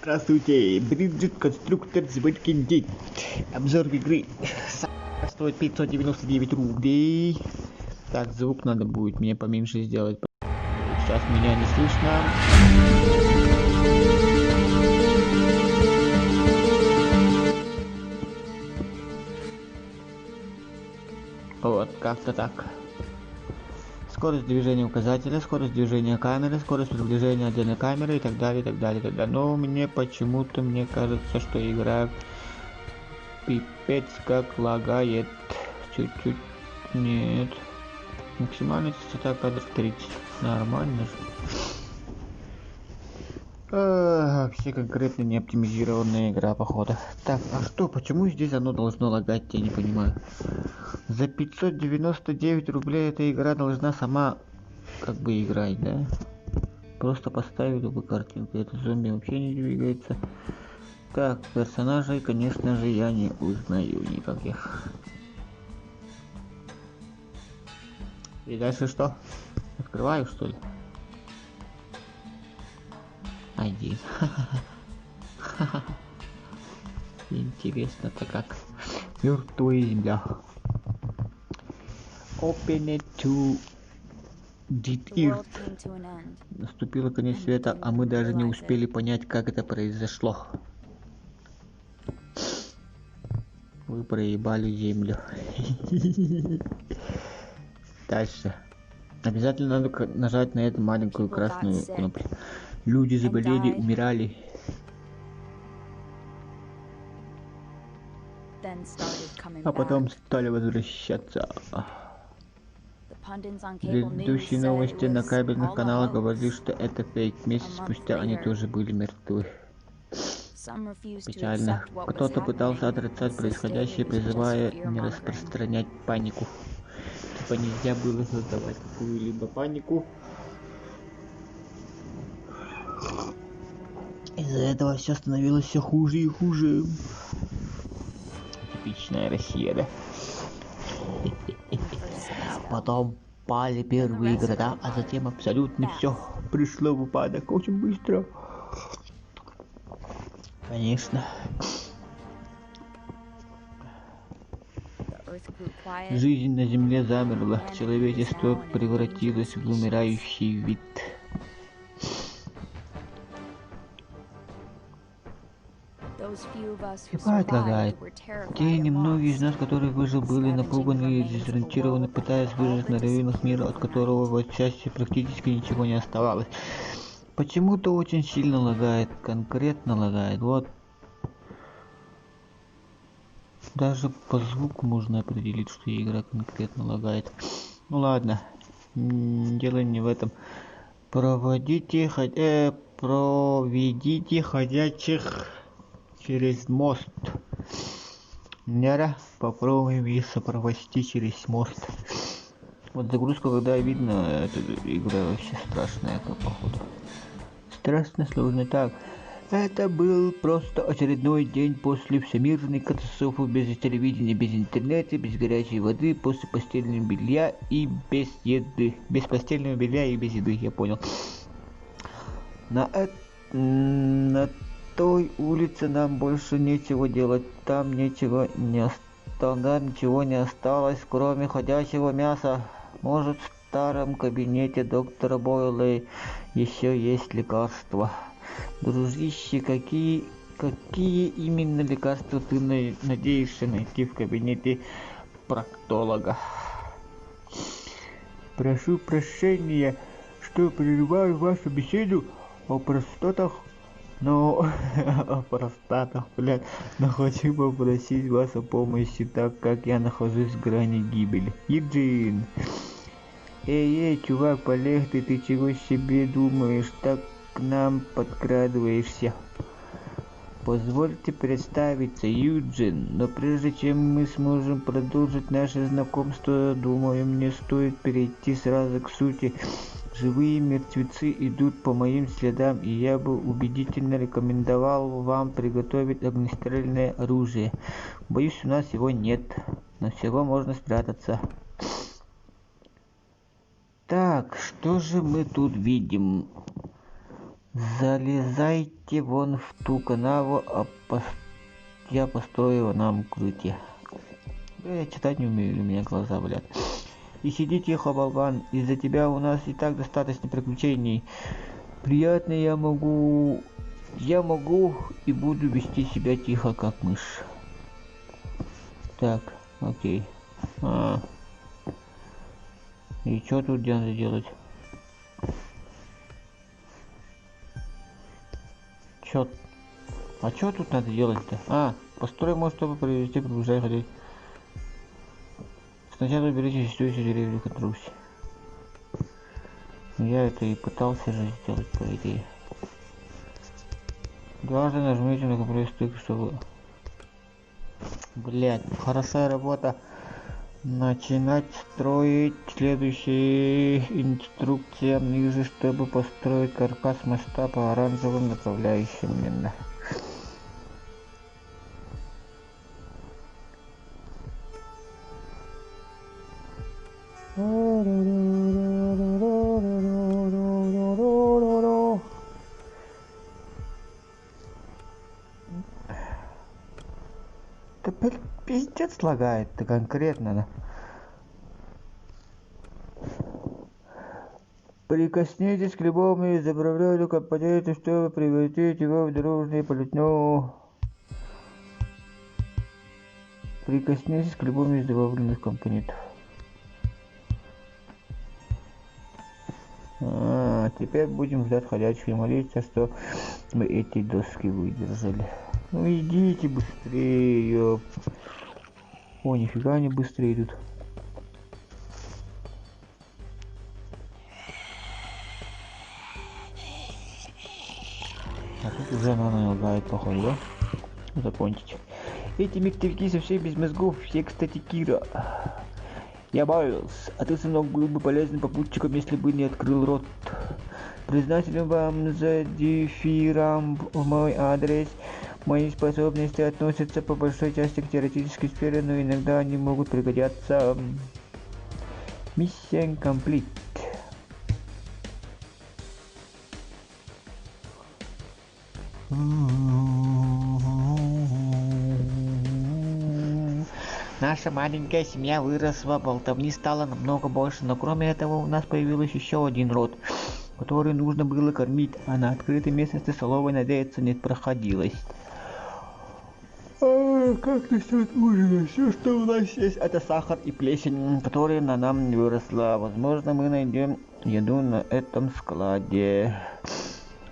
Здравствуйте, Бриджит Конструктор Звонкиндит. Обзор игры стоит 599 рублей. Так, звук надо будет мне поменьше сделать. Сейчас меня не слышно. Вот, как-то так. Скорость движения указателя, скорость движения камеры, скорость приближения отдельной камеры и так далее, и так далее, и так далее. Но мне почему-то, мне кажется, что игра пипец как лагает. Чуть-чуть. Нет. Максимальная частота кадров 30. Нормально же. Вообще конкретно не оптимизированная игра, походу. Так, а что, почему здесь оно должно лагать, я не понимаю. За 599 рублей эта игра должна сама как бы играть, да? Просто поставили бы картинку, этот зомби вообще не двигается. Так, персонажей, конечно же, я не узнаю никаких. И дальше что? Открываю, что ли? Один. Интересно-то как. Мертвая земля. Open it to Dead Earth. Наступило конец света, а мы даже не успели понять, как это произошло. Вы проебали землю. Дальше. Обязательно надо нажать на эту маленькую красную кнопку. Люди заболели, умирали. А потом стали возвращаться. Ведущие новости на кабельных каналах говорили, что это фейк. Месяц спустя они тоже были мертвы. Печально. Кто-то пытался отрицать происходящее, призывая не распространять панику. Типа нельзя было создавать какую-либо панику. Из-за этого все становилось все хуже и хуже. Типичная Россия, да? Потом пали первые города, а затем абсолютно все пришло в упадок очень быстро. Конечно. Жизнь на земле замерла, человечество превратилось в умирающий вид. Ебать лагает. Те немногие из нас, которые выжили, были напуганы и дезориентированы, пытаясь выжить на районах мира, от которого в отчасти практически ничего не оставалось. Почему-то очень сильно лагает, конкретно лагает. Вот. Даже по звуку можно определить, что игра конкретно лагает. Ну ладно, дело не в этом. Проведите ходячих через мост. Нера, попробуем их сопровести через мост. Вот загрузка, когда видно, эта игра вообще страшная, как походу. Страшно сложно. Так. Это был просто очередной день после всемирной катастрофы, без телевидения, без интернета, без горячей воды, после постельного белья и без еды. Без постельного белья и без еды, я понял. На той улице нам больше нечего делать, там ничего не осталось, кроме ходячего мяса. Может, в старом кабинете доктора Бойла еще есть лекарства. Дружище, какие именно лекарства ты надеешься найти в кабинете проктолога? Прошу прощения, что прерываю вашу беседу о простатах, но блядь, но хочу попросить вас о помощи, так как я нахожусь в грани гибели. Юджин! Эй, чувак, полегче, ты чего себе думаешь, так к нам подкрадываешься? Позвольте представиться, Юджин, но прежде чем мы сможем продолжить наше знакомство, думаю, мне стоит перейти сразу к сути. Живые мертвецы идут по моим следам, и я бы убедительно рекомендовал вам приготовить огнестрельное оружие. Боюсь, у нас его нет, но всего можно спрятаться. Так, что же мы тут видим? Залезайте вон в ту канаву, я построю нам укрытие. Да, я читать не умею, у меня глаза болят. И сиди тихо, болван, из-за тебя у нас и так достаточно приключений. Приятно я могу и буду вести себя тихо, как мышь. Так, окей. И что тут надо делать? А что тут надо делать-то? Построй мост, чтобы привести приближающих. Сначала уберите существующие деревья к Руси. Я это и пытался же сделать, по идее. Дважды нажмите на компресс стык, чтобы... Блядь, хорошая работа. Начинать строить. Следующая инструкция ниже, чтобы построить каркас моста по оранжевым направляющим. Да пиздец лагает-то конкретно, да? Прикоснитесь к любому изображению компонента, чтобы превратить его в дорожное полотно. Прикоснитесь к любому из добавленных компонентов. Теперь будем ждать ходячих и молиться, что мы эти доски выдержали. Ну идите быстрее, ёп. О, нифига они быстрее идут. А тут уже она лагает, походу, да? Закончить. Эти мертвяки совсем без мозгов. Все, кстати, Кира. Я Байлз, а ты, сынок, был бы полезным попутчиком, если бы не открыл рот. Признателен вам за дифирам в мой адрес. Мои способности относятся по большой части к теоретической сфере, но иногда они могут пригодятся. Миссия комплит. Наша маленькая семья выросла, болтовни стало намного больше, но кроме этого у нас появился еще один род, который нужно было кормить, а на открытой местности столовой надеяться не проходилось. Как насчет ужина? Все, что у нас есть, это сахар и плесень, которая на нам не выросла. Возможно, мы найдем еду на этом складе.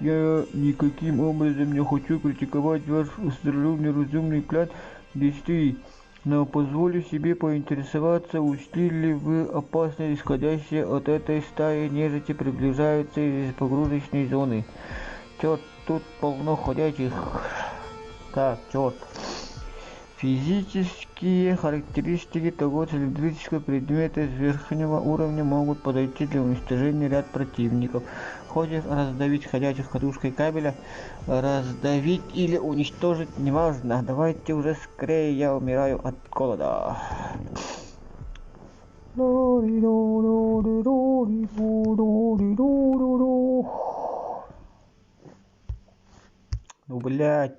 Я никаким образом не хочу критиковать ваш остроумный разумный план действий, но позволю себе поинтересоваться, учли ли вы опасность, исходящие от этой стаи нежити, приближаются из погрузочной зоны. Черт, тут полно ходячих. Так, черт. Физические характеристики того цилиндрического предмета с верхнего уровня могут подойти для уничтожения ряд противников. Хочешь раздавить ходячих катушкой кабеля? Раздавить или уничтожить, неважно. Давайте уже скорее, я умираю от голода. Ну, блядь.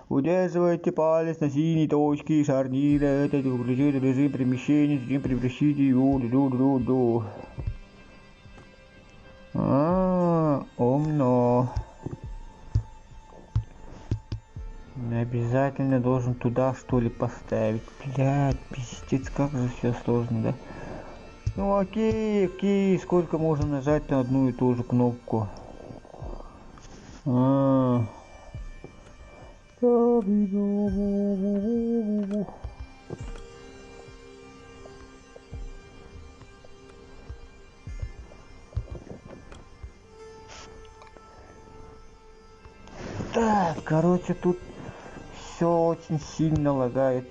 Удерживайте палец на синей точке шарнира. Это включит режим перемещения, затем превращите его. Умно. Не обязательно должен туда что ли поставить. Блядь, пиздец, как же все сложно, да? Ну окей, сколько можно нажать на одну и ту же кнопку? Так, короче, тут все очень сильно лагает.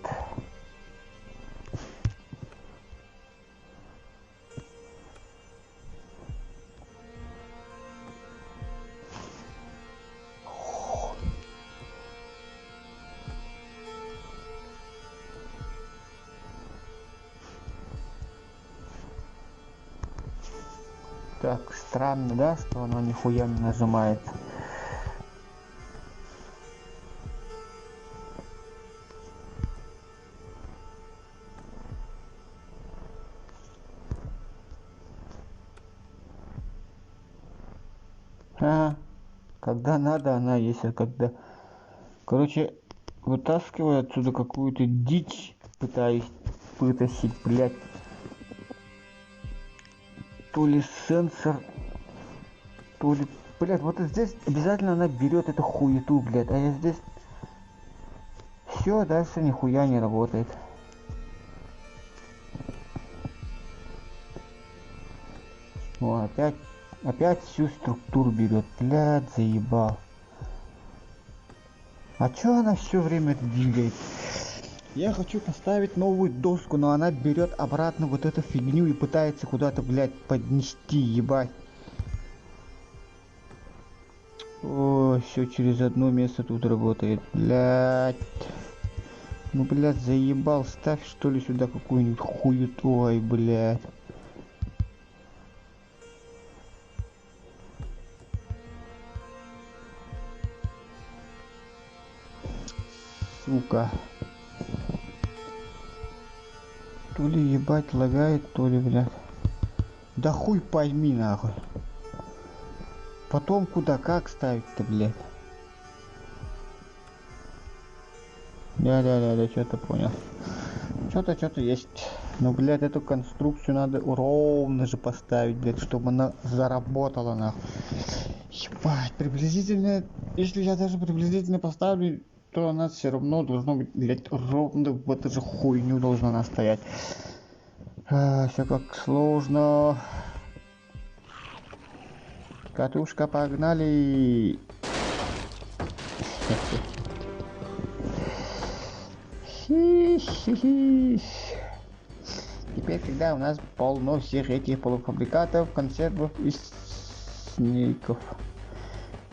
Так, странно, да, что оно нихуя не нажимает. Ага. Когда надо, она есть, а когда... Короче, вытаскиваю отсюда какую-то дичь, пытаюсь вытащить, блядь. То ли сенсор, то ли... Блядь, вот здесь обязательно она берет эту хуету, блядь, а я здесь... Все, дальше нихуя не работает. О, опять всю структуру берет, блядь, заебал. А чё она все время двигает? Я хочу поставить новую доску, но она берет обратно вот эту фигню и пытается куда-то, блядь, поднести, ебать. О, все через одно место тут работает, блядь. Ну, блядь, заебал, ставь что ли сюда какую-нибудь хуету, ой, блядь. Сука. То ли ебать лагает, то ли, блядь. Да хуй пойми, нахуй. Потом куда, как ставить-то, блядь? Да, что-то понял. Что-то есть. Ну, блядь, эту конструкцию надо ровно же поставить, блядь, чтобы она заработала, нахуй. Ебать, приблизительно, если я даже приблизительно поставлю, то она все равно должна быть, блядь, ровно в эту же хуйню должна она стоять. Все как сложно. Катушка, погнали. Теперь, когда у нас полно всех этих полуфабрикатов, консервов и снеков,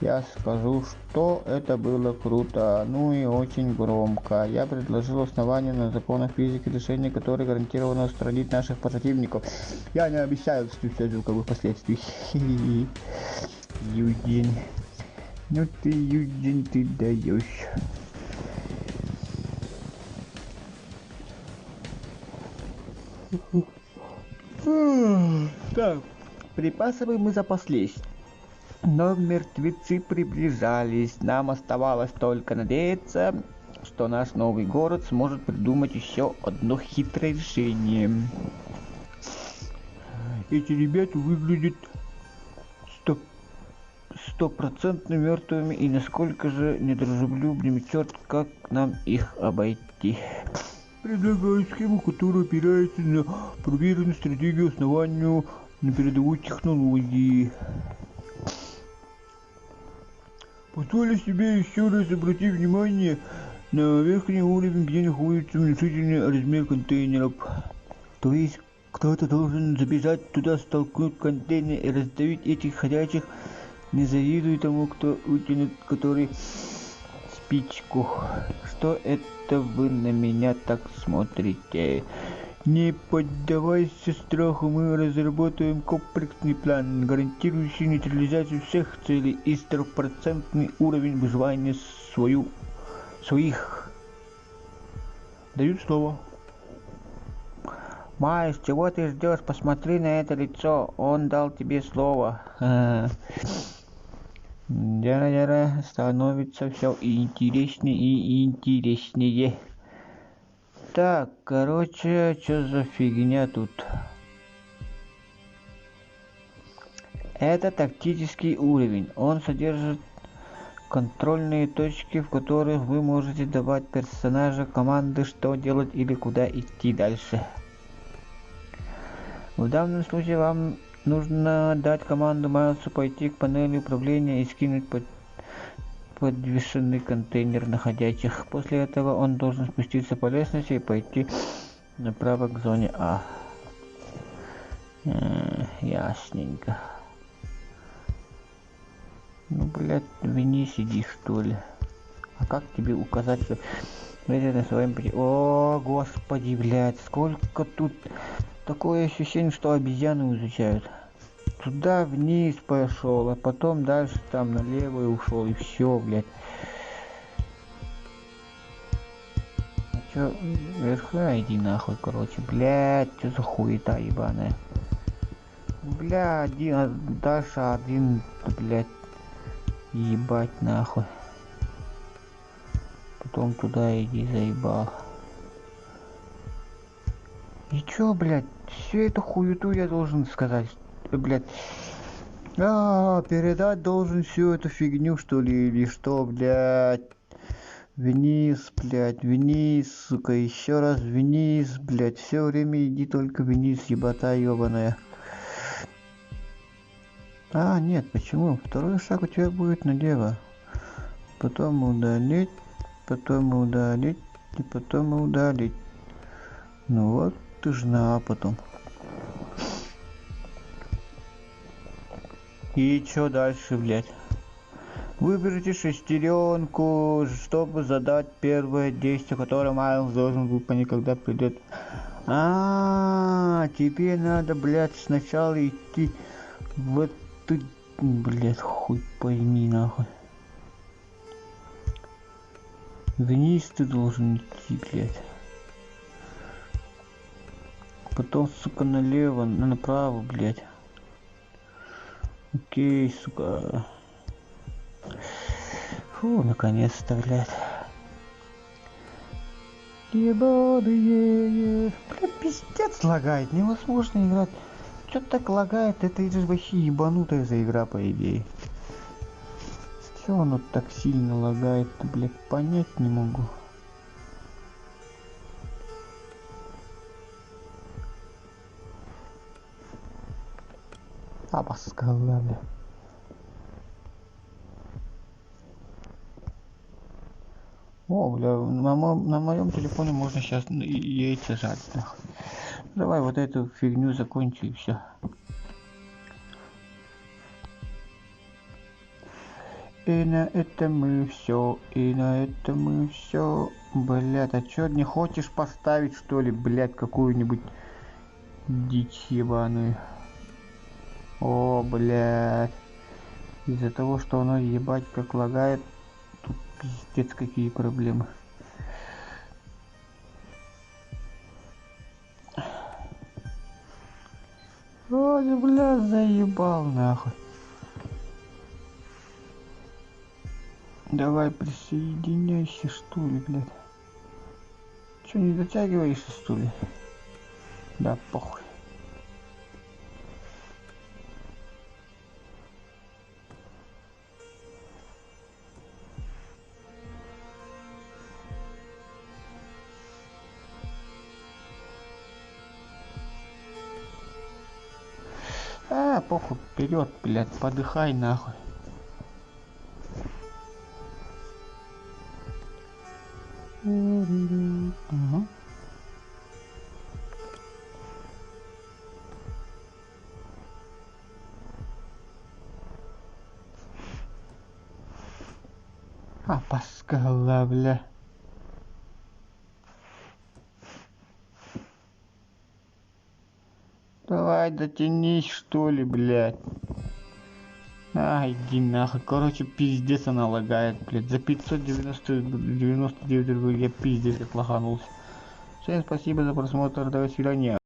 я скажу, что это было круто, ну и очень громко. Я предложил основание на законах физики решение, которое гарантированно устранит наших противников. Я не обещаю встречать звуковых последствий. Юдин. Ну ты, Юдин, ты даешь. Так, припасами мы запаслись. Но мертвецы приближались. Нам оставалось только надеяться, что наш новый город сможет придумать еще одно хитрое решение. Эти ребята выглядят стопроцентно мертвыми, и насколько же недружелюбными, черт, как нам их обойти? Предлагаю схему, которая опирается на проверенную стратегию основанию на передовой технологии. Позволю себе еще раз обратить внимание на верхний уровень, где находится внушительный размер контейнеров. То есть кто-то должен забежать туда, столкнуть контейнер и раздавить этих ходячих. Не завидую тому, кто вытянет который спичку. Что это вы на меня так смотрите? Не поддавайся страху, мы разработаем комплексный план, гарантирующий нейтрализацию всех целей и 100% уровень выживания своих. Даю слово. Майс, чего ты ждешь? Посмотри на это лицо. Он дал тебе слово. Дяра, становится все интереснее и интереснее. Так, короче, что за фигня тут? Это тактический уровень. Он содержит контрольные точки, в которых вы можете давать персонажу команды, что делать или куда идти дальше. В данном случае вам нужно дать команду Майлсу пойти к панели управления и скинуть подвешенный контейнер находящих. После этого он должен спуститься по лестнице и пойти направо к зоне А. Ясненько. Ну, блядь, вини сиди, что ли. А как тебе указать, что это на своем пути? О, господи, блядь, сколько тут... Такое ощущение, что обезьяны изучают. Туда вниз пошел, а потом дальше там налево и ушел, и все, блядь. А чё, верха иди нахуй, короче, блядь, что за хуета ебаная. Бля, один, дальше один, блядь. Ебать нахуй. Потом туда иди, заебал. И чё, блядь, всю эту хуету я должен сказать, блядь. Передать должен всю эту фигню, что ли, или что, блядь. Вниз, блядь, вниз, сука, еще раз вниз, блядь. Все время иди только вниз, ебота ебаная. Нет, почему? Второй шаг у тебя будет налево. Потом удалить, и потом удалить. Ну вот, ты ж на потом. И чё дальше, блядь? Выберите шестеренку, чтобы задать первое действие, которое Майлз должен выполнить, когда придет. Теперь надо, блядь, сначала идти в эту... Блядь, хуй пойми, нахуй. Вниз ты должен идти, блядь. Потом, сука, налево, направо, блядь. Окей, сука. Фу, наконец-то, блядь. Ебаные. Блядь, пиздец лагает, невозможно играть. Чё так лагает? Это же вообще ебанутая за игра, по идее. Чё оно так сильно лагает-то, блядь, понять не могу. Обоскала, бля. Бля, на моем телефоне можно сейчас яйца жать. Давай вот эту фигню закончи и все. И на этом мы все, Блядь, а чё, не хочешь поставить, что ли, блядь, какую-нибудь дичь ебаную? Блядь. Из-за того, что оно ебать как лагает, тут пиздец какие проблемы. Бля, заебал нахуй. Давай присоединяйся, что ли, блядь. Чё, не дотягиваешься, что ли? Да, похуй. Похуй, вперед, блядь, подыхай нахуй. Ага. Паскала, бля. Давай дотянись, что ли, блядь. Иди нахуй. Короче, пиздец она лагает, блядь. За 599 рублей я пиздец как лоханулся. Всем спасибо за просмотр. До свидания.